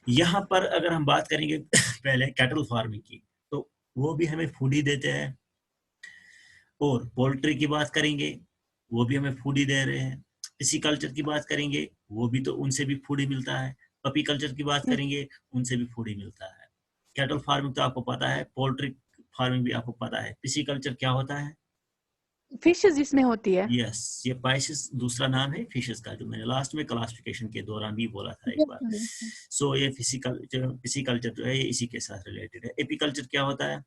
यहाँ पर अगर हम बात करेंगे पहले कैटल फार्मिंग की, तो वो भी हमें फूड ही देते हैं, और पोल्ट्री की बात करेंगे वो भी हमें फूड ही दे रहे हैं, पिसीकल्चर की बात करेंगे वो भी तो उनसे भी फूड ही मिलता है, पपी कल्चर की बात करेंगे उनसे भी फूड ही मिलता है। कैटल फार्मिंग तो आपको पता है, पोल्ट्री फार्मिंग भी आपको पता है, पिसीकल्चर क्या होता है? फिशेस जिसमें होती है। यस, ये पाइसिस दूसरा नाम है फिशेस का, जो मैंने लास्ट में क्लासिफिकेशन के दौरान भी बोला था एक बार। सो ये फिसिकल्चर जो है ये इसी के साथ रिलेटेड है। एपीकल्चर क्या होता है?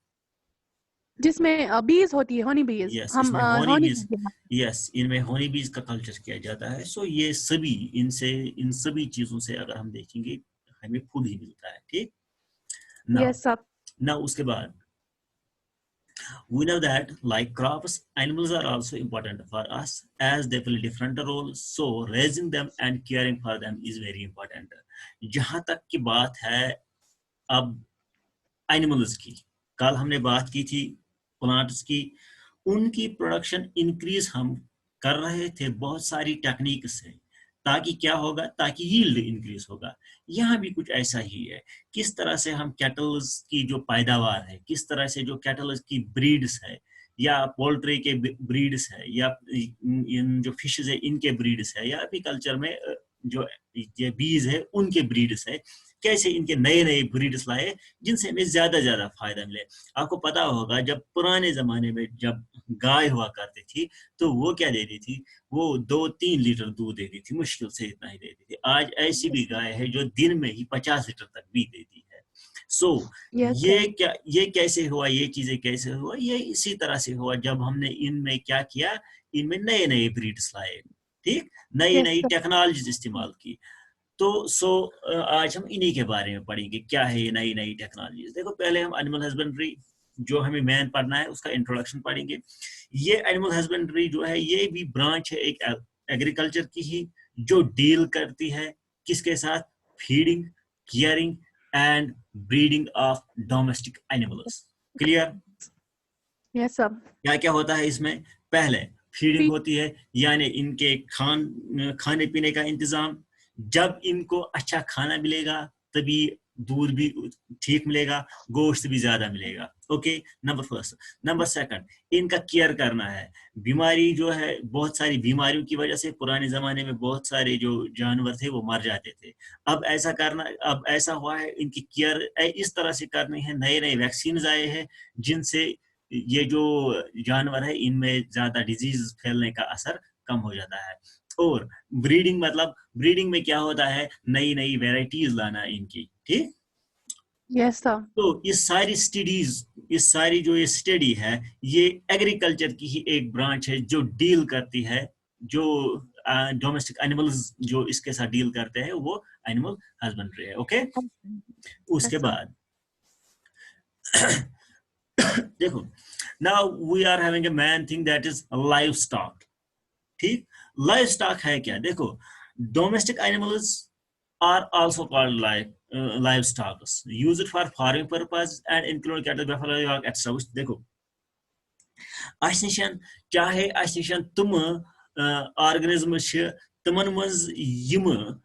जिसमें बीज होती है, हनी बीज, यस, हम इसमें हनी हनी बीज, यस इनमें हनी बीज का कल्चर किया जाता है। सो ये सभी इन सभी चीजों से अगर हम देखेंगे हमें फूड ही मिलता है, ठीक ना। यस सब। ना उसके बाद we know that like crops, animals are also important for us as they play different roles, so raising them and caring for them is very important. जहां तक की बात है अब एनिमल्स की, कल हमने बात की थी प्लांट्स की, उनकी प्रोडक्शन इंक्रीज हम कर रहे थे बहुत सारी टेक्निक से, ताकि क्या होगा, ताकि यील्ड इंक्रीज होगा। यहाँ भी कुछ ऐसा ही है, किस तरह से हम कैटल्स की जो पैदावार है, किस तरह से जो कैटल्स की ब्रीड्स है या पोल्ट्री के ब्रीड्स है या इन जो फिशेज है इनके ब्रीड्स है या एपीकल्चर में जो ये बीज है उनके ब्रीड्स है, कैसे इनके नए नए ब्रीड्स लाए जिनसे हमें ज्यादा फायदा मिले। आपको पता होगा जब पुराने जमाने में जब गाय हुआ करती थी तो वो क्या देती थी, वो 2-3 लीटर दूध देती थी, मुश्किल से इतना ही देती थी। आज ऐसी भी गाय है जो दिन में ही 50 लीटर तक भी देती है। सो ये कैसे हुआ, ये चीजें कैसे हुआ, ये इसी तरह से हुआ जब हमने इनमें क्या किया, इनमें नए नए ब्रीड्स लाए, ठीक, नई नई टेक्नोलॉजी इस्तेमाल की। तो आज हम इन्हीं के बारे में पढ़ेंगे, क्या है ये नई नई टेक्नोलॉजीज। देखो पहले हम एनिमल हस्बेंड्री जो हमें मेन पढ़ना है उसका इंट्रोडक्शन पढ़ेंगे। ये एनिमल हस्बेंड्री जो है ये भी ब्रांच है एक एग्रीकल्चर की ही, जो डील करती है किसके साथ, feeding, caring and breeding of domestic animals. Clear? Yes सब। क्या क्या होता है इसमें? पहले फीडिंग होती है, यानी इनके खाने पीने का इंतजाम। जब इनको अच्छा खाना मिलेगा तभी दूध भी ठीक मिलेगा, गोश्त भी ज्यादा मिलेगा। Okay, number first. Number second, इनका केयर करना है। बीमारी जो है, बहुत सारी बीमारियों की वजह से पुराने जमाने में बहुत सारे जो जानवर थे वो मर जाते थे। अब ऐसा हुआ है इनकी केयर इस तरह से करनी है, नए नए वैक्सीन आए हैं जिनसे ये जो जानवर है इनमें ज्यादा डिजीज फैलने का असर कम हो जाता है। और ब्रीडिंग, मतलब ब्रीडिंग में क्या होता है, नई नई वेराइटीज लाना इनकी, ठीक। Yes sir. तो ये सारी जो ये स्टडी है, ये एग्रीकल्चर की ही एक ब्रांच है जो डील करती है, जो डोमेस्टिक एनिमल्स जो इसके साथ डील करते हैं वो एनिमल हस्बेंड्री है। ओके, उसके बाद देखो, now we are having a main thing that is livestock, ठीक। लाइव स्टॉक है क्या? देखो, domestic animals are also called livestocks used for farming purpose and include cattle, buffalo, yak etcetera. देखो, अशनिशन चाहे अशनिशन तुम ऑर्गेनिज्म छ, तमन मज यम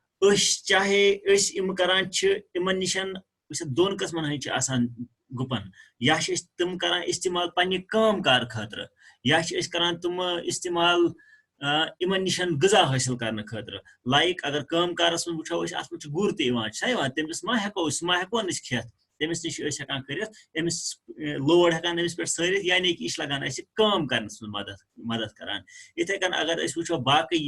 चाहे इम करान छ, इमन निशन दोन किस्मन हंच आसान गुपन, या तम करान इस्तेमाल पन्ने काम कार खतर, या करान तुम इस्तेमाल इमन निशन गजा हासिल करने खतर। लाइक अगर काम कारस में वो अत गुर तमिस मा हेको खेत, तमिस नश हेकान कर, अमिस लोड हेकान अमिस पे सरित, यानी कि यह लगान काम करनस मदद करान। इथे कन अगर वो बाकी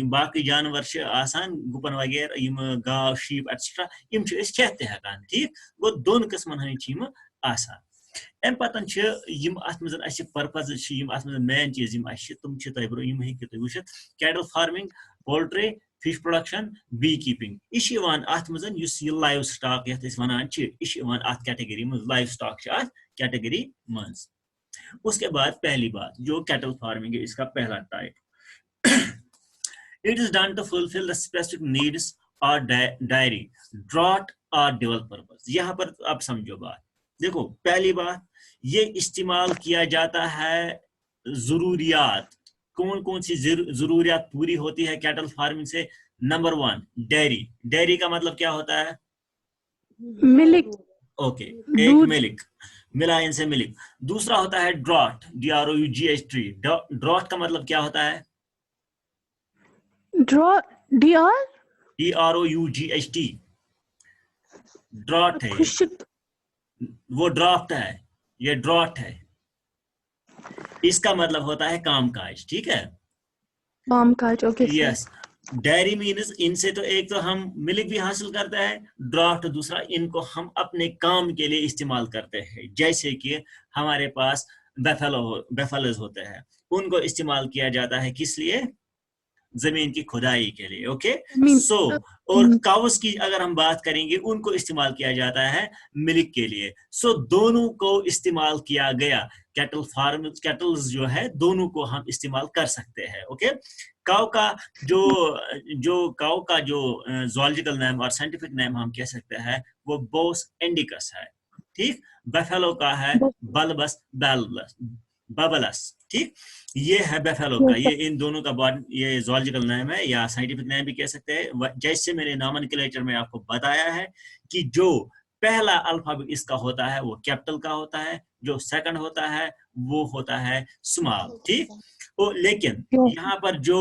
बाकी जानवर आसान गुपन वगैरह, यम गाव, शीप एटसेट्रा, यम खेत ते हेकान, ठीक। गो दोन किस्मन हंद आसान। अम पतन अत पर्पज मेन चीज तुम ब्रो तुम वुचित, cattle farming, poultry, fish production, beekeeping, यह अत यह लाइव स्टॉक ये वन अत कैटेगरी मज, लाइव स्टॉक अत कैटेगरी मज। उसके बाद पहली बात जो कैटल फार्मिंग है, इसका पहला type, it is done to fulfil the specific needs और डायरी, ड्रॉट और डेवलप पर्पज। यहाँ पर अब समझो बात। देखो, पहली बात, ये इस्तेमाल किया जाता है जरूरियात, कौन कौन सी जरूरियात पूरी होती है कैटल फार्मिंग से, नंबर 1 डेयरी, डेयरी का मतलब क्या होता है? मिल्क, ओके, एक दूध, मिल्क, मिलायन से मिल्क। दूसरा होता है ड्रॉट, DROUGHT, ड्रॉट का मतलब क्या होता है? ड्रॉ, DR, DROUGHT, ड्रॉट है ये, खुश्क, वो ड्राफ्ट है, ये ड्रॉट है। इसका मतलब होता है कामकाज, ठीक है। कामकाज, okay sir. Yes, dairy means इनसे तो एक तो हम मिल्क भी हासिल करते हैं, ड्राफ्ट दूसरा इनको हम अपने काम के लिए इस्तेमाल करते हैं। जैसे कि हमारे पास बेफेलोज होते हैं, उनको इस्तेमाल किया जाता है किस लिए? जमीन की खुदाई के लिए। ओके, मीन, सो और काउस की अगर हम बात करेंगे, उनको इस्तेमाल किया जाता है मिल्क के लिए। सो दोनों को इस्तेमाल किया गया, कैटल फार्म, कैटल्स जो है दोनों को हम इस्तेमाल कर सकते हैं। ओके, काउ का जो काउ का जो जोलॉजिकल नेम और साइंटिफिक नेम हम कह सकते हैं वो बोस इंडिकस है, ठीक। बेफेलो का है बल्बस बैल्बस, बबलस, ठीक। ये है बेफेलो का, ये इन दोनों का ये जोलॉजिकल नेम है या साइंटिफिक नेम भी कह सकते हैं। जैसे मैंने नॉमेनक्लेचर में आपको बताया है कि जो पहला अल्फाबेट इसका होता है वो कैपिटल का होता है, जो सेकंड होता है वो होता है स्मॉल, ठीक। लेकिन यहाँ पर जो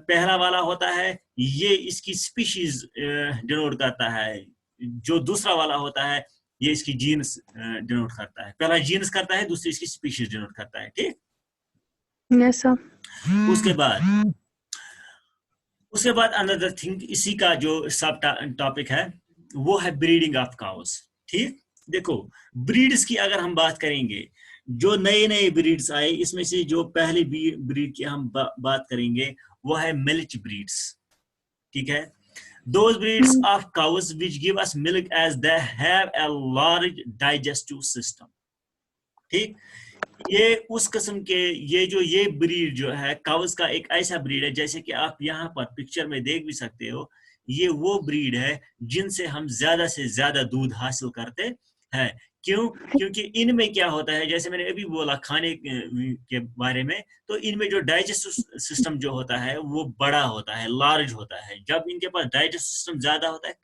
पहला वाला होता है ये इसकी स्पीशीज डिनोट करता है, जो दूसरा वाला होता है ये इसकी जीन्स डिनोट करता है। पहला जीन्स करता है, दूसरी इसकी स्पीशीज डिनोट करता है, ठीक। Yes sir. उसके बाद अनदर थिंग, इसी का जो सब टॉपिक है वो है ब्रीडिंग ऑफ काउस, ठीक। देखो, ब्रीड्स की अगर हम बात करेंगे, जो नए नए ब्रीड्स आए इसमें से जो पहली ब्रीड की हम बात करेंगे वो है मिल्च ब्रीड्स, ठीक है। Those breeds of cows which give us milk as they have a large digestive system, ठीक। ये उस किस्म के, ये ब्रीड जो है काउस का एक ऐसा ब्रीड है, जैसे कि आप यहाँ पर पिक्चर में देख भी सकते हो, ये वो ब्रीड है जिनसे हम ज्यादा से ज्यादा दूध हासिल करते हैं। क्यों? क्योंकि इनमें क्या होता है, जैसे मैंने अभी बोला खाने के बारे में, तो इनमें जो डाइजेस्टिव सिस्टम जो होता है वो बड़ा होता है, लार्ज होता है। जब इनके पास डाइजेस्टिव सिस्टम ज्यादा होता है,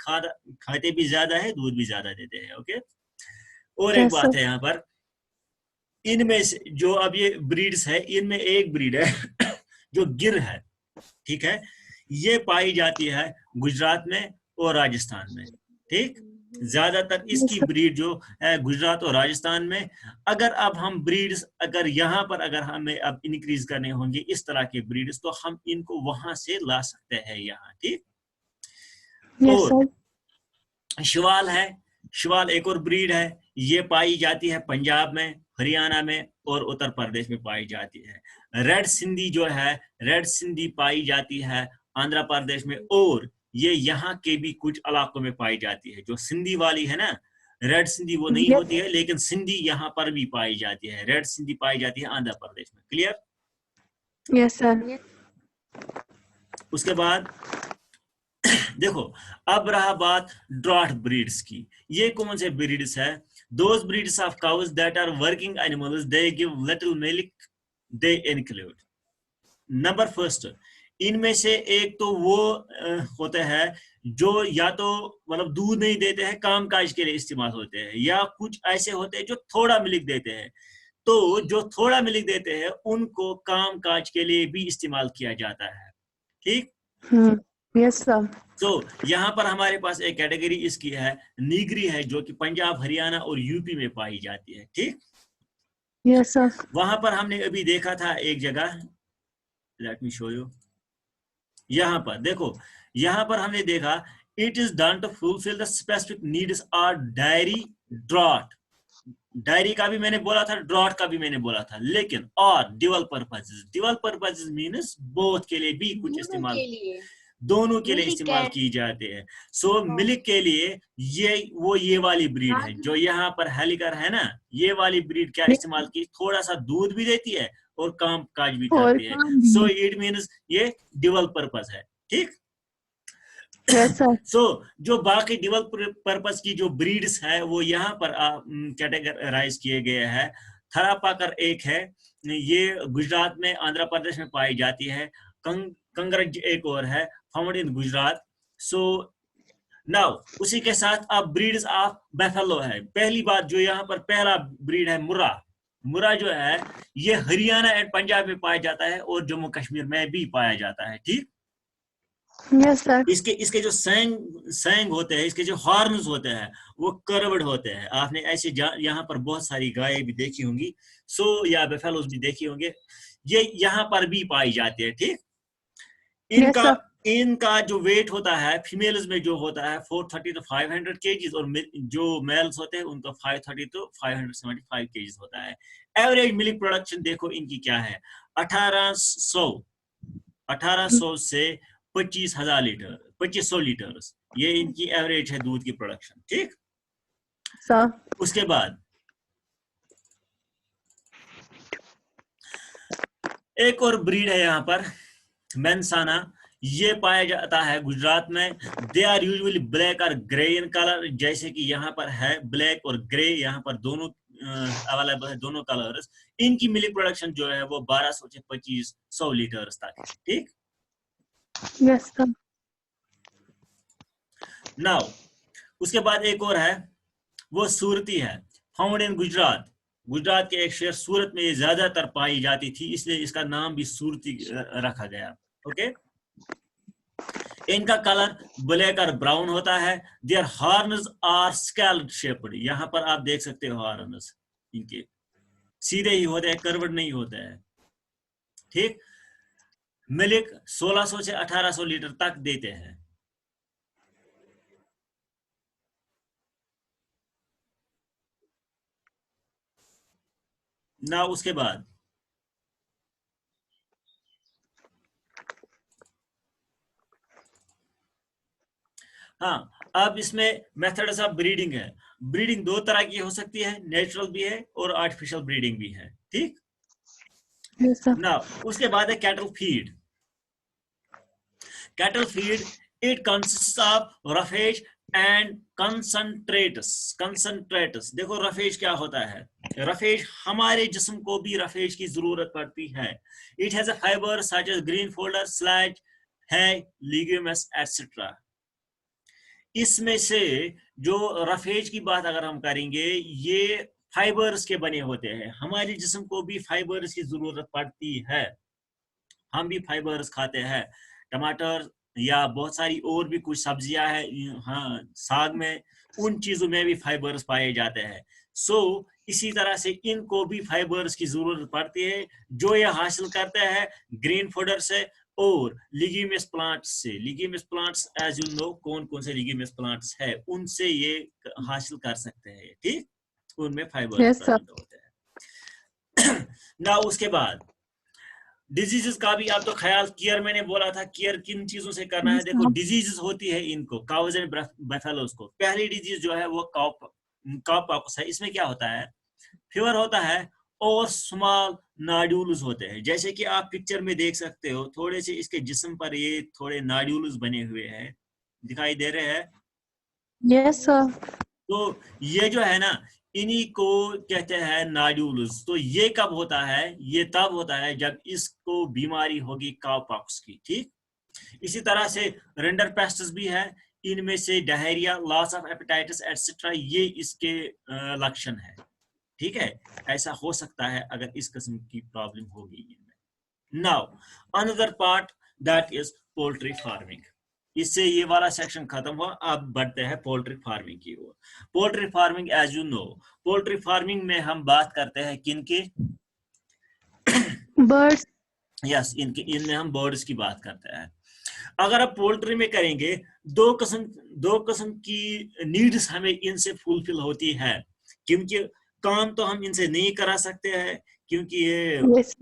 खाते भी ज्यादा है, दूध भी ज्यादा देते हैं। ओके, और एक बात है यहाँ पर, इनमें से जो अब ये ब्रीड्स है, इनमें एक ब्रीड है जो गिर है, ठीक है। ये पाई जाती है गुजरात में और राजस्थान में, ठीक। ज्यादातर इसकी ब्रीड जो है गुजरात और राजस्थान में। अगर अब हम ब्रीड्स, अगर यहाँ पर अगर हमें अब इंक्रीज करने होंगे इस तरह के ब्रीड्स, तो हम इनको वहां से ला सकते हैं यहाँ, ठीक। और शिवाल है, शिवाल एक और ब्रीड है, ये पाई जाती है पंजाब में, हरियाणा में और उत्तर प्रदेश में पाई जाती है। रेड सिंधी जो है, रेड सिंधी पाई जाती है आंध्र प्रदेश में, और ये यहाँ के भी कुछ इलाकों में पाई जाती है। जो सिंधी वाली है ना, रेड सिंधी वो नहीं होती है, लेकिन सिंधी यहाँ पर भी पाई जाती है। रेड सिंधी पाई जाती है आंध्र प्रदेश में। क्लियर? Yes sir. उसके बाद देखो, अब रहा बात ड्रॉट ब्रीड्स की। ये कौन से ब्रीड्स है? Those breeds of cows that are working animals, they give little milk, they include. Number first, इनमें से एक तो वो होते हैं जो या तो मतलब दूध नहीं देते हैं, कामकाज के लिए इस्तेमाल होते हैं, या कुछ ऐसे होते हैं जो थोड़ा मिल्क देते हैं। तो जो थोड़ा मिल्क देते हैं उनको कामकाज के लिए भी इस्तेमाल किया जाता है, ठीक। Yes sir. तो यहाँ पर हमारे पास एक कैटेगरी इसकी है नीगरी है, जो कि पंजाब, हरियाणा और यूपी में पाई जाती है, ठीक। Yes sir. वहां पर हमने अभी देखा था एक जगह, लेट मी शो यू। यहाँ पर देखो, यहाँ पर हमने देखा it is done to fulfil the specific needs of dairy draught. Dairy का भी मैंने बोला था, ड्रॉट का भी मैंने बोला था, लेकिन और dual purposes, dual purposes means both के लिए भी कुछ इस्तेमाल, दोनों के लिए इस्तेमाल की जाते हैं। सो मिल्क के लिए ये वाली ब्रीड है जो यहाँ पर हेलिकर है ना, ये वाली ब्रीड क्या इस्तेमाल की, थोड़ा सा दूध भी देती है और काम काज भी करती है। सो इट मीन्स ये ड्यूअल पर्पस है, ठीक। सो जो बाकी ड्यूअल पर्पस की जो ब्रीड्स है वो यहाँ पर कैटेगराइज किए गए हैं। थरापाकर एक है, ये गुजरात में, आंध्र प्रदेश में पाई जाती है। कंगरज एक और है, found in Gujarat. So now उसी के साथ अब ब्रीड्स ऑफ बेफेलो है। पहली बात जो यहाँ पर पहला ब्रीड है मुर्रा। मुर्रा जो है ये हरियाणा एंड पंजाब में पाया जाता है और जम्मू कश्मीर में भी पाया जाता है। ठीक, यस सर। इसके इसके जो सैंग होते हैं, इसके जो हॉर्न्स होते हैं वो कर्व्ड होते हैं। आपने ऐसे यहाँ पर बहुत सारी गायें भी देखी होंगी, सो या बेफेलोज भी देखे होंगे, ये यहाँ पर भी पाई जाती है। ठीक, इनका yes, इनका जो वेट होता है फीमेल्स में जो होता है 430 to 500 केजीज, और जो मेल्स होते हैं उनका 530 to 575 केजीज होता है। एवरेज मिल्क प्रोडक्शन देखो इनकी क्या है, 1800 से 25,000 लीटर, 2500 लीटर, ये इनकी एवरेज है दूध की प्रोडक्शन। ठीक, सर। उसके बाद एक और ब्रीड है यहाँ पर मेंसाना, ये पाया जाता है गुजरात में। दे आर यूजुअली ब्लैक और ग्रे इन कलर, जैसे कि यहाँ पर है ब्लैक और ग्रे, यहाँ पर दोनों अवेलेबल है, दोनों कलर्स। इनकी मिल्क प्रोडक्शन जो है वो 1200 से 2500 लीटर तक है। ठीक, यस सर। नाउ उसके बाद एक और है, वो सूरती है, फाउंड इन गुजरात। गुजरात के एक शहर सूरत में ये ज्यादातर पाई जाती थी, इसलिए इसका नाम भी सूरती रखा गया। ओके, इनका कलर ब्लैक और ब्राउन होता है। Their horns are scaled shaped, यहाँ पर आप देख सकते हो हॉर्न्स इनके सीधे ही होते हैं, कर्व्ड नहीं होते हैं। ठीक, मिल्क 1600 से 1800 लीटर तक देते हैं। ना उसके बाद हाँ, अब इसमें मेथड्स ऑफ ब्रीडिंग है। ब्रीडिंग दो तरह की हो सकती है, नेचुरल भी है और आर्टिफिशियल ब्रीडिंग भी है। ठीक, यस सर। ना उसके बाद है cattle feed. Cattle feed it consist of roughage and concentrates. देखो रफेज क्या होता है, रफेज हमारे जिस्म को भी रफेज की जरूरत पड़ती है। It has a fibre such as green fodder, silage है, लिग्यूमस एटसेट्रा। इसमें से जो रफेज की बात अगर हम करेंगे, ये फाइबर्स के बने होते हैं। हमारे जिस्म को भी फाइबर्स की जरूरत पड़ती है, हम भी फाइबर्स खाते हैं। टमाटर या बहुत सारी और भी कुछ सब्जियां हैं, हाँ साग में, उन चीजों में भी फाइबर्स पाए जाते हैं। सो इसी तरह से इनको भी फाइबर्स की जरूरत पड़ती है, जो ये हासिल करते हैं ग्रीन फूडर से और लिग्यूमिनस प्लांट्स से। Leguminous plants as you know कौन कौन से लिग्यूमिनस प्लांट्स है, उनसे ये हासिल कर सकते हैं। ठीक, उनमें फाइबर यस सर। प्रेजेंट होते हैं। ना उसके बाद डिजीजेस का भी आप तो ख्याल, केयर मैंने बोला था, केयर किन चीजों से करना है। देखो डिजीजेस होती है इनको काउज एंड बफेलोज को। पहली डिजीज जो है वो काउपॉक्स है। इसमें क्या होता है, फीवर होता है और स्मॉल नाड्यूल्स होते हैं, जैसे कि आप पिक्चर में देख सकते हो। थोड़े से इसके जिस्म पर ये थोड़े नाड्यूल्स बने हुए हैं, दिखाई दे रहे हैं। Yes sir. तो ये जो है ना, इन्हीं को कहते हैं नाड्यूल्स। तो ये कब होता है, ये तब होता है जब इसको बीमारी होगी काउपॉक्स की। ठीक, इसी तरह से रिंडरपेस्ट्स भी है, इनमें से diarrhoea, loss of hepatitis etcetera, ये इसके लक्षण है। ठीक है, ऐसा हो सकता है अगर इस किस्म की प्रॉब्लम होगी इनमें। Now another part that is poultry farming. इससे ये वाला सेक्शन खत्म हुआ, अब बढ़ते हैं पोल्ट्री फार्मिंग की ओर। Poultry farming as you know, poultry farming में हम बात करते हैं किनकी, बर्ड्स। यस, इनमें हम बर्ड्स की बात करते हैं। अगर आप पोल्ट्री में करेंगे, दो किस्म की नीड्स हमें इनसे फुलफिल होती है, क्योंकि काम तो हम इनसे नहीं करा सकते हैं क्योंकि ये यस,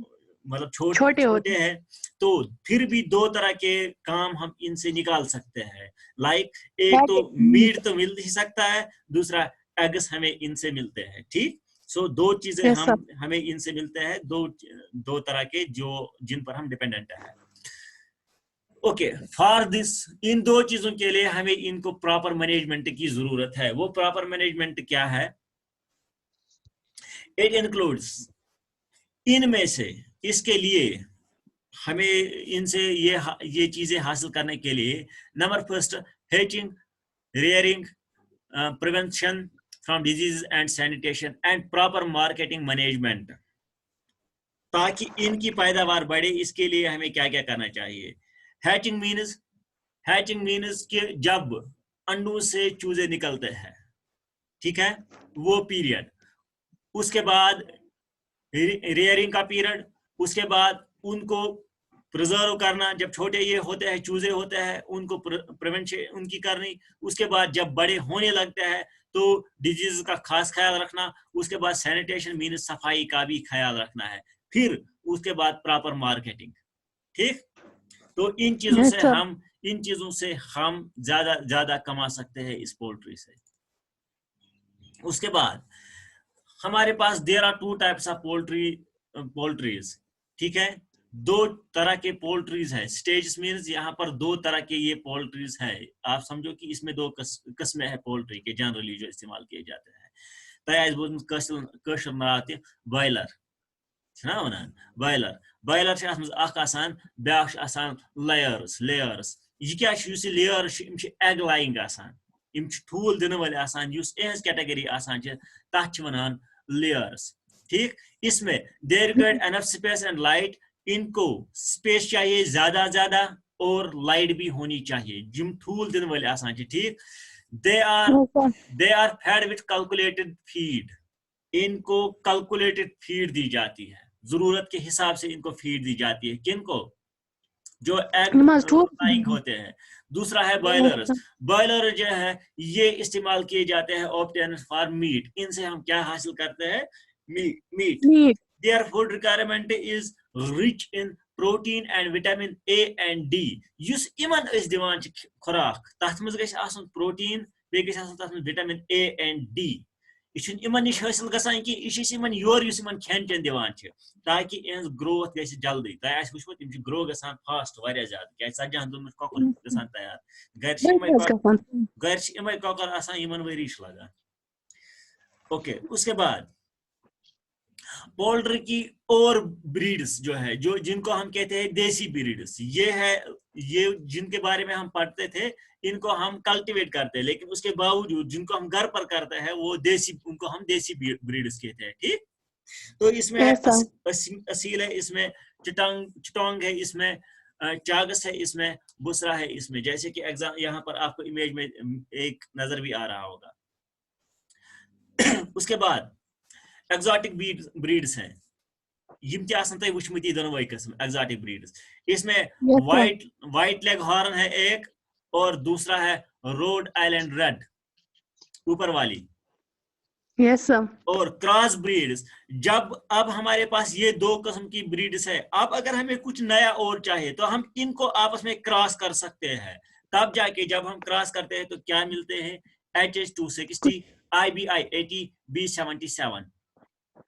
मतलब छोटे होते छोटे हैं। तो फिर भी दो तरह के काम हम इनसे निकाल सकते हैं। लाइक एक तो मीट तो मिल ही सकता है, दूसरा एग्स हमें इनसे मिलते हैं। ठीक, सो दो चीजें यस सर। हमें इनसे मिलते हैं, दो तरह के जो जिन पर हम डिपेंडेंट है। ओके, फॉर दिस, इन दो चीजों के लिए हमें इनको प्रॉपर मैनेजमेंट की जरूरत है। वो प्रॉपर मैनेजमेंट क्या है, इट इंक्लूड्स, इनमें से इसके लिए हमें इनसे ये चीजें हासिल करने के लिए number first hatching, rearing, prevention from disease and sanitation and proper marketing management. ताकि इनकी पैदावार बढ़े, इसके लिए हमें क्या क्या करना चाहिए? हैचिंग मीन्स कि जब अंडों से चूजे निकलते हैं, ठीक है, वो पीरियड, उसके बाद रेयरिंग का पीरियड, उसके बाद उनको प्रिजर्व करना, जब छोटे ये होते हैं चूजे होते हैं उनको प्रिवेंशन उनकी करनी, उसके बाद जब बड़े होने लगते हैं तो डिजीज का खास ख्याल रखना, उसके बाद सैनिटेशन मीन्स सफाई का भी ख्याल रखना है, फिर उसके बाद प्रॉपर मार्केटिंग। ठीक, तो इन चीजों से हम ज्यादा कमा सकते हैं इस पोल्ट्री से। उसके बाद हमारे पास देयर आर 2 टाइप्स ऑफ पोल्ट्रीज, ठीक है, 2 तरह के पोल्ट्रीज है। स्टेज मीन्स यहाँ पर 2 तरह के ये पोल्ट्रीज है। आप समझो कि इसमें 2 किस्में है पोल्ट्री के जनरली जो इस्तेमाल किए जाते हैं। Boiler back layers. ये क्या लेयर्स एग लाइंग ठूल दिन वाले एहज कैटेगरी तथ वनान लेयर्स। ठीक, इसमें there required enough space and light, इनको स्पेस चाहिए ज्यादा और लाइट भी होनी चाहिए, जिम ठूल दिन वाले ठीक। They are fed with calculated feed, इनको कैलकुलेटेड फीड दी जाती है, जरूरत के हिसाब से इनको फीड दी जाती है। किनको? जो एग होते हैं। दूसरा है बॉयलर जो है ये इस्तेमाल किए जाते हैं ऑब्टेन फॉर मीट, इनसे हम क्या हासिल करते हैं? Meat. Their food requirement is rich in protein and vitamin A and D. युस इमन इस दिवान खुराक तथ मज गछ आसन प्रोटीन, बे गछ आसन तथ विटामिन ए एंड डी। यह इमन निश हासिल गसान कि यह योर खेन चेन दिवान ताकि इहज ग्रोथ गई जल्दी। तह वो तम ग्रो गसान फास्ट वारिया ज्यादा, क्या 40 दिन कॉकर गसान तैयार। घर इमे कॉकर आसान यमन वरी लगान। ओके, उसके बाद पोल्ट्री की और ब्रीड्स जो है, जो जिनको हम कहते हैं देसी ब्रीड्स, ये जिनके बारे में हम पढ़ते थे, इनको हम कल्टीवेट करते हैं, लेकिन उसके बावजूद जिनको हम घर पर करते हैं वो उनको हम देसी ब्रीड्स कहते हैं। ठीक, तो इसमें असील है, इसमें चिटांग है, इसमें चागस है, इसमें बुसरा है, इसमें जैसे कि एग्जाम यहाँ पर आपको इमेज में एक नजर भी आ रहा होगा। उसके बाद एक्सोटिक ब्रीड्स हैं, यम तह वुचमती दोनों किस्म एक्सोटिक ब्रीड्स। इसमें व्हाइट लेग हॉर्न है एक, और दूसरा है रोड आइलैंड रेड ऊपर वाली। Yes sir. और क्रॉस ब्रीड्स, जब अब हमारे पास ये 2 किस्म की ब्रीड्स है, अब अगर हमें कुछ नया और चाहिए तो हम इनको आपस में क्रॉस कर सकते हैं। तब जाके जब हम क्रॉस करते हैं तो क्या मिलते हैं? HH260, IBI 80, B77।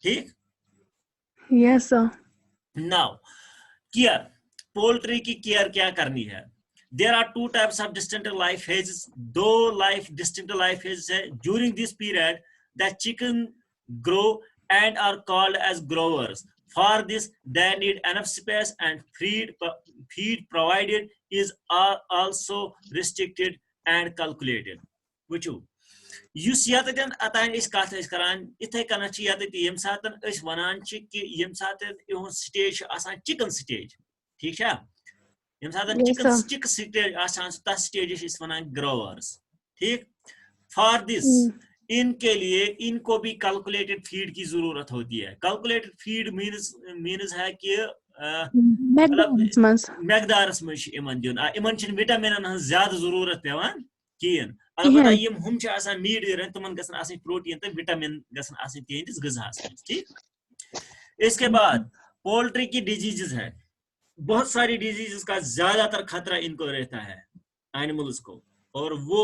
ठीक, yes sir. Now care, poultry की केयर क्या करनी है? There are 2 types of distinct life phases. 2 distinct life phases है। During this period, the chicken grow and are called as growers. For this, they need enough space and feed provided is also restricted and calculated. Which युस यतन अतान कत करान इथे कन यम सात वनान कि यम सात इहुन स्टेज चिकन स्टेज। ठीक है, यम सात चिक स्टेज तथ स्टेज वनान ग्रोवर्स। ठीक, फॉर दिस, इनके लिए इनको भी कैलकुलेटेड फीड की जरूरत होती है। कैलकुलेटेड फीड मीन्स है कि मैकदारस मज इमन दिन, इमन विटामिन ज्यादा जरूरत पेवान कहें। अलबत्ता यम हम मीट दिन तुमन गसन प्रोटीन तो विटामिन गसन तिहंदिस ग़िज़ास मज। ठीक, इसके बाद पोल्ट्री की डिजीजेस है, बहुत सारी डिजीजेस का ज्यादातर खतरा इनको रहता है एनिमल्स को, और वो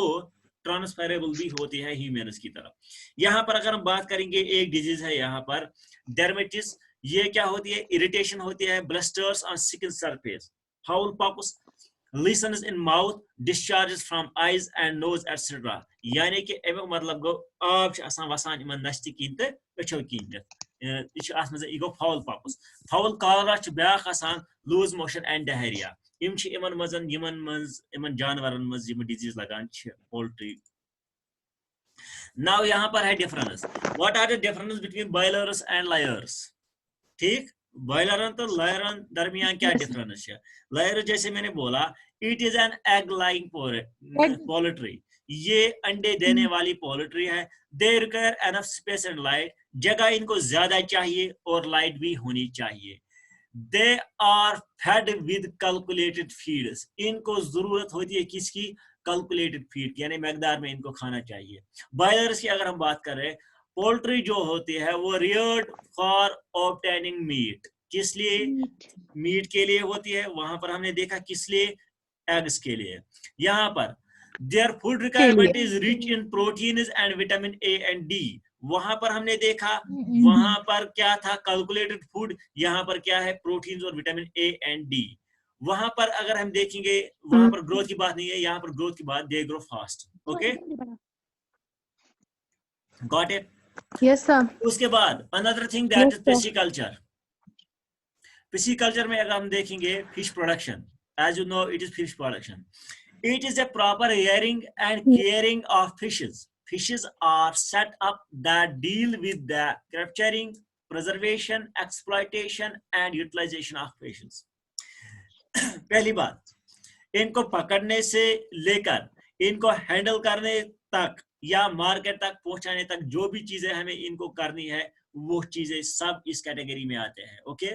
ट्रांसफरेबल भी होती है ह्यूमंस की तरफ। यहाँ पर अगर हम बात करेंगे, एक डिजीज है यहाँ पर डर्मेटिस। ये क्या होती है? इरिटेशन होती है, blisters on skin surface, fowl pox, lesions in mouth, discharges from eyes and nose etc. यानी कि एवं मतलब गो आब वसान इन नश्त किन तो अछो किन। यह गो फाउल पॉक्स फाउल कॉलरा ब्याख आसान लूज मोशन एंड डायरिया इमन जानवरन मज डिजीज लगान पोल्ट्री. नाउ यहाँ पर है difference. What are the difference between broilers and layers? ठीक, बॉयलर तो लायरन दरमियान क्या डिफरेंस है? लायर जैसे मैंने बोला it is an egg laying poultry, ये अंडे देने वाली पोल्ट्री है. They require enough space and light, जगह इनको ज्यादा चाहिए और लाइट भी होनी चाहिए. They are fed with calculated feeds, इनको जरूरत होती है किसकी? कैलकुलेटेड फीड, यानी मकदार में इनको खाना चाहिए. बॉयलर्स की अगर हम बात करें, पोल्ट्री जो होती है वो रियर्ड फॉर ऑब्टेनिंग मीट, किस लिए? मीट के लिए होती है. वहां पर हमने देखा किस लिए? एग्स के लिए. यहाँ पर there food requirement is rich in proteins and vitamin A and D. वहां पर हमने देखा वहां पर क्या था? Calculated food. यहाँ पर क्या है? प्रोटीन्स और विटामिन ए एंड डी. वहां पर अगर हम देखेंगे वहां पर ग्रोथ की बात नहीं है, यहाँ पर ग्रोथ की बात. They grow fast. Okay, got it? Yes, sir. उसके बाद another thing that is pisciculture. Pisciculture में अगर हम देखेंगे fish production, as you know it is fish production. It is a proper rearing and caring of fishes. Fishes are set up that deal with the capturing, preservation, exploitation and utilization of fishes. पहली बात, इनको पकड़ने से लेकर इनको handle करने तक या मार्केट तक पहुंचाने तक जो भी चीजें हमें इनको करनी है वो चीजें सब इस कैटेगरी में आते हैं. ओके,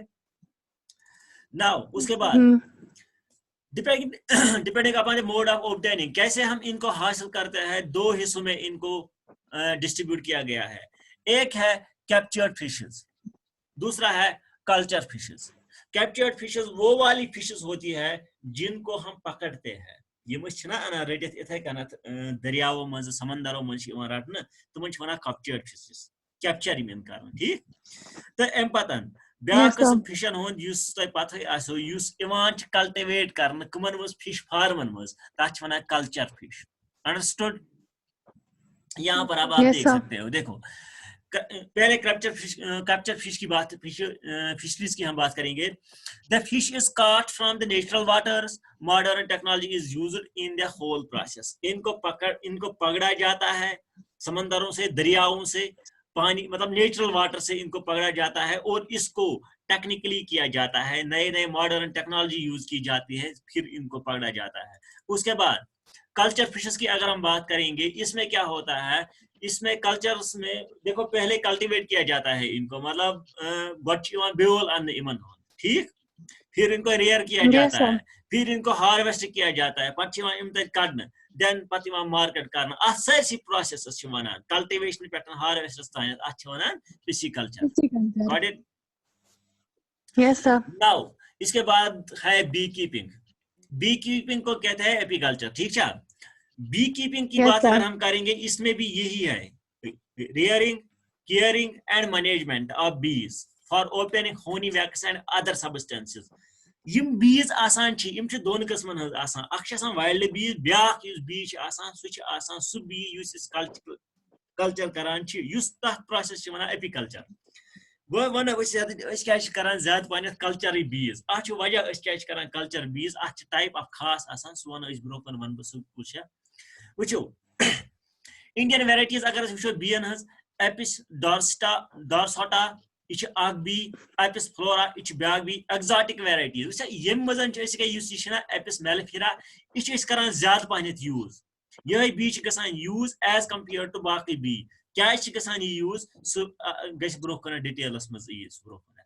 नाउ उसके बाद depending upon the mode of obtaining, कैसे हम इनको हासिल करते हैं. दो हिस्सों में इनको डिस्ट्रीब्यूट किया गया है. एक है कैप्चर्ड फिशेस, दूसरा है कल्चर फिशेस. कैप्चर्ड फिशेस वो वाली फिशेस होती है जिनको हम पकड़ते हैं. ये अना रटित इथे कन दरियाओं मज समंदरों मज रटन तुम कैप्चर्ड फिशेस, कैप्चर इन कर. ठीक, तो अम पतन ब्या किस्म फिशन हुंद युस तय पतय आसो युस इवान छ कल्टिवेट करन कमन मज फिश फार्मन मज तथ छ वनान कल्चर फिश. अंडरस्टूड? यहाँ पर अब आप देख सकते हो. देखो पहले कैप्चर फिश की बात, फिशरीज की हम बात करेंगे. The fish is caught from the natural waters. Modern technology is used in the whole process. इनको पकड़ा जाता है समंदरों से, दरियाओं से, पानी मतलब नेचुरल वाटर से इनको पकड़ा जाता है और इसको टेक्निकली किया जाता है. नए नए मॉडर्न टेक्नोलॉजी यूज की जाती है, फिर इनको पकड़ा जाता है. उसके बाद कल्चर फिशेस की अगर हम बात करेंगे, इसमें क्या होता है? इसमें कल्चर्स में देखो पहले कल्टीवेट किया जाता है इनको, मतलब बेल अन्न इमन. ठीक, फिर इनको रेयर किया जाता है, फिर इनको हार्वेस्ट किया जाता है, पत्ते इम तक कड़न, देन पत्ते मार्केट करना. अ सारी प्रोसेस वनान कल्टिवेशन पे हार्वेस्ट तान अत वनान pisciculture. Got it? Yes, sir. Now इसके बाद है बी कीपिंग. बी कीपिंग को कहते हैं एपीकल्चर. ठीक है, बी कीपिंग की बात अगर हम करेंगे इसमें भी यही है. Rearing, caring and management of बीज फॉर ओपनिंग होनी वैक्स एंड अदर सब्सटेंसेस. यम बीज आसान छी, यम छी दोन किस्मन हज आसान. अख छ आसान वाइल्ड बीज, ब्याख युस बीज आसान सु छ आसान सु बी युस इस कल्चर करान छी, युस तथ प्रोसेस छ वना एपीकल्चर. वो वन अस क्या करान ज्यादा पान कल्चर बीज. अत वजह अस क्या करान कल्चर बीज, अत टाइप ऑफ खास आसान सु वन ब्रोकन वन बस कुछ वुचो. इंडियन वेराइटीज अगर वो बीन हज एपिस डॉर्सटा यह बी, एपिस फ्लोरा यह ब्या बी. एक्जॉटिक वेराइटीज यम मज एपिस मेलिफेरा यह करान ज्यादा पहन यूज. यह बी गसान यूज एज कंपेयर टू बाकी बी. क्या गसान यूज सह गस ब्रो कन डिटेलस मज ब्रो कन.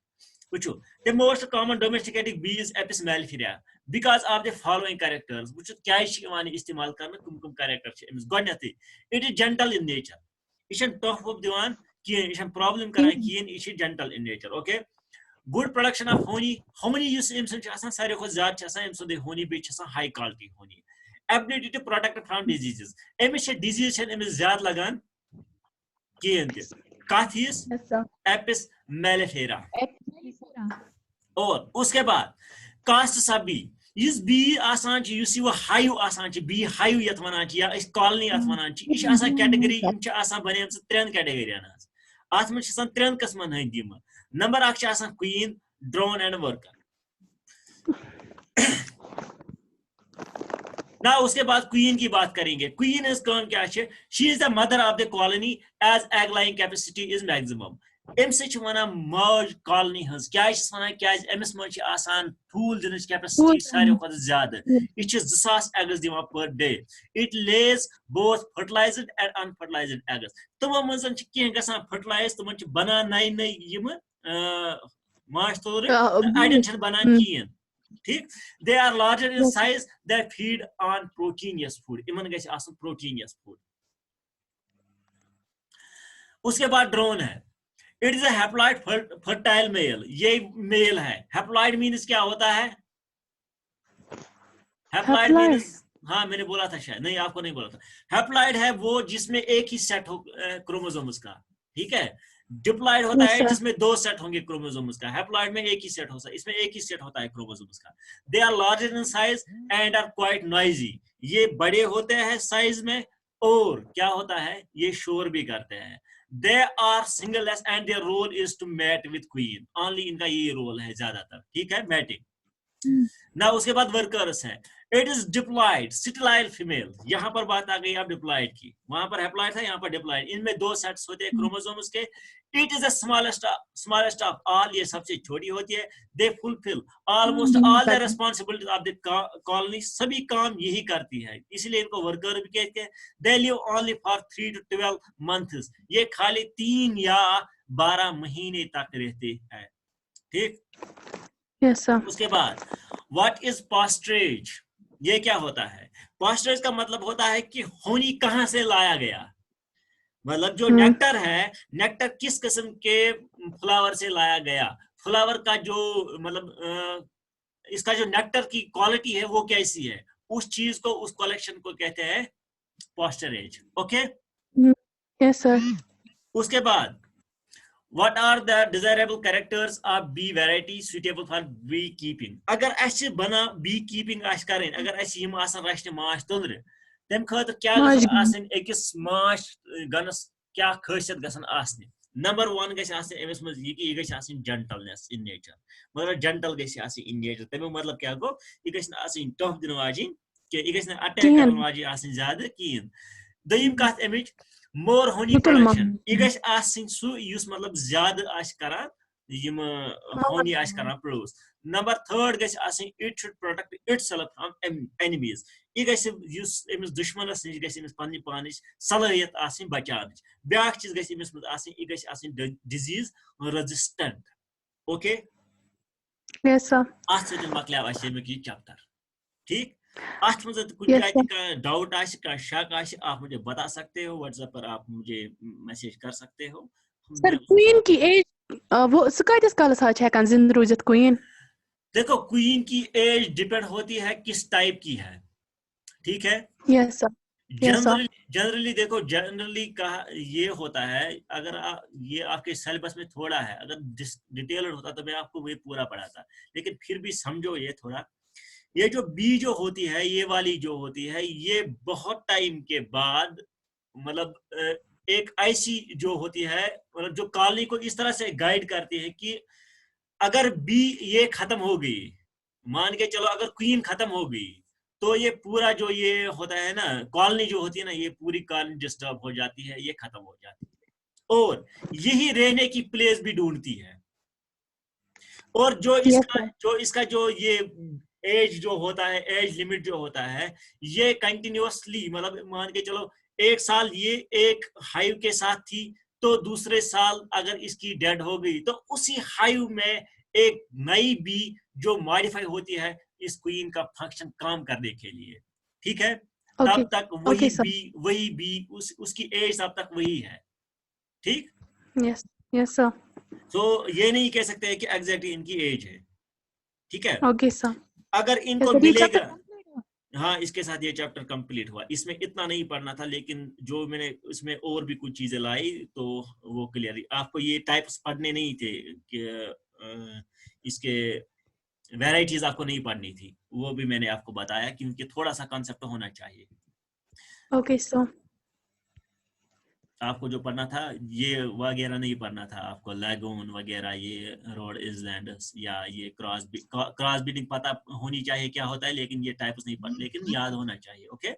वुचो the most common domesticated bee is Apis mellifera because of the following characters. वो क्या इस्तेमाल कर कम कैरेक्टर गए. It is gentle in nature. यह टफ वफ दिवान कहें, यह प्रॉब्लम करान कहें, यह gentle in nature. Okay, good production of honey. Honey सारे खुद ज्यादा honey be high quality honey. Ability to protect from diseases. अमिस डिजीज अमिस ज्यादा लगान कहें तथ एपिस मेलिफेरा. और उसके बाद कास्ट सब बी. इस बी आसान हाइव आसान बी हाइव ये वनान या कॉलोनी अत वनान यह कैटेगरी बने 3 कैटेगरियन. अत में त्रेन किस्मन हंद number 1 queen, drone and worker. ना उसके बाद क्वीन की बात करेंगे। क्वीन इज काम क्या है? She is the mother of the colony as egg laying capacity is maximum. मज कॉलोनी हज क्या क्या अमिस मन ठूल दिन कैपेसिटी सारे खुद ज्यादा। यह 2000 एग्स दिवान per day. It lays both fertilised and unfertilised eggs. तमो मज कह फर्टिलाइज, तमन बनान नई नई माश तोर, अड़न बनान कहें। ठीक, they are larger in size, they feed on proteinous food, इमन गैस आसन proteinous food। उसके बाद ड्रोन है। It is a haploid fertile male, ये मेल है। हैप्लॉइड मीन्स क्या होता है? हैप्लॉइड मीन्स, हाँ मैंने बोला था शायद, नहीं आपको नहीं बोला था। हैप्लॉइड है वो जिसमें एक ही सेट हो क्रोमोसोम्स का, ठीक है। डिप्लॉइड होता है जिसमें 2 सेट होंगे क्रोमोसोम्स का। हैप्लॉइड में एक ही सेट होता है, इसमें एक ही सेट होता है क्रोमोसोम्स का। They are larger in size and are quite noisy, ये बड़े होते हैं साइज में और क्या होता है, ये शोर भी करते हैं। They are stingless and their role is to mate with queen, only इनका ये रोल है ज्यादातर, ठीक है, मैटिंग ना। उसके बाद वर्कर्स है। इट इज डिप्लॉइड स्टिलाइल फीमेल, यहाँ पर बात आ गई आप डिप्लॉइड की, वहां पर हैप्लॉइड था, यहाँ पर डिप्लॉइड। इनमें 2 सेट्स होते हैं क्रोमोसोम्स के। It is the smallest of all, ये सबसे छोटी होती है। They fulfil almost all the responsibilities of the colony, सभी काम यही करती है, इसलिए इनको वर्कर भी कहते हैं। They live only for 3 to 12 months, ये खाली 3 या 12 महीने तक रहते हैं, ठीक। Yes, sir. उसके बाद व्हाट इज पास्टरेज, ये क्या होता है? पास्टरेज का मतलब होता है कि होनी कहां से लाया गया, मतलब जो नेक्टर है, नेक्टर किस किस्म के फ्लावर से लाया गया। फ्लावर का जो मतलब इसका जो नेक्टर की क्वालिटी है वो कैसी है, उस चीज को, उस कलेक्शन को कहते हैं पास्टरेज। Okay, Yes, sir. उसके बाद What are the desirable characters of bee variety suitable for beekeeping? अगर ऐसे बना beekeeping आश करें, अगर ऐसे यम आसन रचने माश तुंद्र, तम खतर क्या गसन आसन एकस माश गनस क्या खासियत गसन आसने। नंबर 1 गस आसन एमस मज ये कि ये गस आसन जेंटलनेस इन नेचर, मतलब जेंटल गस आसन इन नेचर। तमे मतलब क्या गो, ये गस आसन टफ दिन वाजिन कि ये गस अटैक करन वाजिन आसन ज्यादा कीन। दयिम कथ एमिच मोर होनी प्रोडक्शन, यह गस आसिन सु युस मतलब ज्यादा आश करान यम होनी आश करान प्रोड्यूस। नंबर 3 गस आसिन it should protect itself from enemies, यह गस युस एमिस दुश्मनस निश गस एमिस पन्नी पानिश सलाहियत आसिन बचानच। ब्याक चीज गस एमिस मज आसिन, यह गस आसिन disease resistant. Okay, Yes, sir. अत सतन मकलाव अस यह चैप्टर, ठीक। अत मज कुछ जाए डाउट आ, शक आ, आप मुझे बता सकते हो, व्हाट्सएप पर आप मुझे मैसेज कर सकते हो। सर क्वीन की एज वो कतिस कालस हेकान जिंदा रूजित क्वीन? देखो क्वीन की एज डिपेंड होती है किस टाइप की है, ठीक है। यस सर, जनरली देखो, जनरली का ये होता है, अगर ये आपके सिलेबस में थोड़ा है, अगर डिटेल्ड होता तो मैं आपको ये पूरा पढ़ाता, लेकिन फिर भी समझो ये थोड़ा। ये जो बी जो होती है, ये वाली जो होती है, ये बहुत टाइम के बाद मतलब एक ऐसी जो होती है, मतलब जो कॉलोनी को इस तरह से गाइड करती है कि अगर बी ये खत्म हो गई, मान के चलो अगर क्वीन खत्म हो गई, तो ये पूरा जो ये होता है ना, कॉलोनी जो होती है ना, ये पूरी कॉलोनी डिस्टर्ब हो जाती है, ये खत्म हो जाती है और यही रहने की प्लेस भी ढूंढती है। और जो इसका जो ये एज जो होता है, एज लिमिट जो होता है, ये कंटिन्यूअसली मतलब मान के चलो 1 साल ये एक हाइव के साथ थी, तो दूसरे साल अगर इसकी डेड हो गई, तो उसी हाइव में एक नई बी जो मॉडिफाई होती है इस क्वीन का फंक्शन काम करने के लिए, ठीक है। तब तक वही बी उसकी एज तब तक वही है, ठीक। Yes sir. तो ये नहीं कह सकते हैं कि एग्जैक्टली इनकी एज है, ठीक है। Okay sir. अगर इनको मिलेगा, हाँ इसके साथ ये चैप्टर कंप्लीट हुआ। इसमें इतना नहीं पढ़ना था, लेकिन जो मैंने इसमें और भी कुछ चीजें लाई तो वो क्लियर, आपको ये टाइप्स पढ़ने नहीं थे कि इसके वैरायटीज आपको नहीं पढ़नी थी, वो भी मैंने आपको बताया क्योंकि थोड़ा सा कॉन्सेप्ट होना चाहिए। Okay sir. आपको जो पढ़ना था ये वगैरह नहीं पढ़ना था आपको, लैगून वगैरह, ये रोड इजलैंड या ये क्रॉस बीटिंग पता होनी चाहिए क्या होता है, लेकिन ये टाइप्स नहीं पढ़, लेकिन याद होना चाहिए। ओके,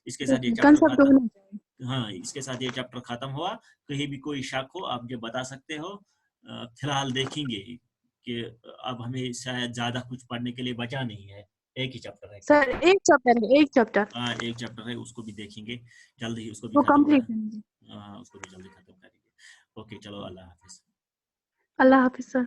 इसके साथ ये चैप्टर कंसेप्ट खत्म। होना चाहिए। हाँ, इसके साथ ये चैप्टर खत्म हुआ। कहीं भी कोई शक हो आप मुझे बता सकते हो। फिलहाल देखेंगे कि अब हमें शायद ज्यादा कुछ पढ़ने के लिए बचा नहीं है, एक ही चैप्टर है सर केवल। एक चैप्टर है, एक चैप्टर हाँ, एक चैप्टर है, उसको भी देखेंगे जल्द ही, उसको भी वो खत्म कंप्लीट कर। करेंगे। हाँ, उसको भी जल्दी खत्म करेंगे। ओके, चलो, अल्लाह हाफिज। अल्लाह हाफिज सर।